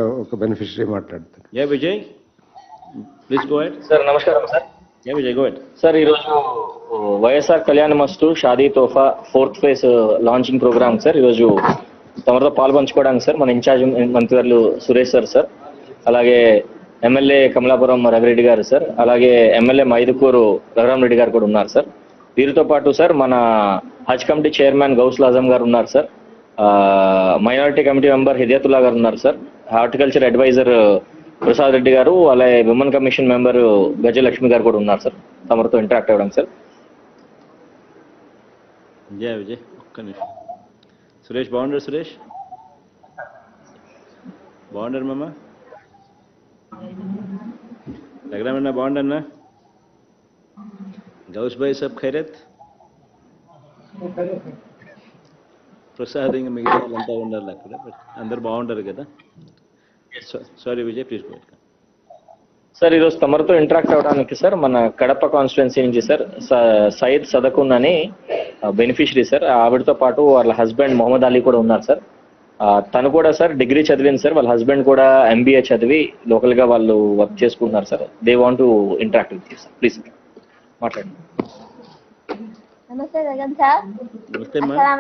ఒక బెనిఫిషరీ మాట్లాడతారు. Yeah Vijay, please go ahead. Sir నమస్కారం sir. Yeah Vijay, go ahead. Sir ఈరోజు YSR Kalyana Masthu Shaadi Tohfa 4th phase launching programme sir. ఈరోజు తమతో పాల్పంచుకోవడానికి సార్ మన ఇన్ఛార్జ్ మంత్రివర్యులు సురేష్ సార్, అలాగే ఎమ్మెల్యే కమలాపురం రఘురెడ్డి గారు సార్, అలాగే ఎమ్మెల్యే మైదుకూరు రఘురామరెడ్డి గారు కూడా ఉన్నారు సార్. వీరితో పాటు సార్ మన హజ్ కమిటీ చైర్మన్ గౌసుల్ ఆజం గారు ఉన్నారు sir, minority committee member Hidayatulla గారు ఉన్నారు sir, horticulture adviser Prasad Reddy గారు, అలాగే విమెన్ కమిషన్ మెంబర్ గజలక్ష్మి గారు కూడా ఉన్నారు సార్ తమరితో ఇంటరాక్ట్ అవ్వడానికి సార్. యా విజయ్, ఒక్క నిమిషం. సురేష్ బాగుండరు? సురేష్ బాగుండరు మామ? రఘురామన్న బాగుండన్నా? గౌస్ భాయ్ సబ్ ఖైరత్? ప్రసాద్ ఇంకా మిగతా వాళ్ళంతా ఉండాలి అక్కడ, బట్ అందరు బాగుంటారు కదా. Sorry Vijay, please go ahead. Sir ఈరోజు తమరితో ఇంటరాక్ట్ అవ్వడానికి సార్ మన కడప కాన్స్టిట్యున్సీ నుంచి సార్ సయ్యద్ సదకున్ అని బెనిఫిషరీ సార్, ఆవిడతో పాటు వాళ్ళ హస్బెండ్ మొహమ్మద్ అలీ కూడా ఉన్నారు సార్. తను కూడా సార్ డిగ్రీ చదివింది సార్, వాళ్ళ హస్బెండ్ కూడా MBA చదివి లోకల్గా వాళ్ళు వర్క్ చేసుకుంటున్నారు sir. They want to interact with you sir, please మాట్లాడండి. నమస్తే జగన్ సార్. నమస్తే అమ్మా.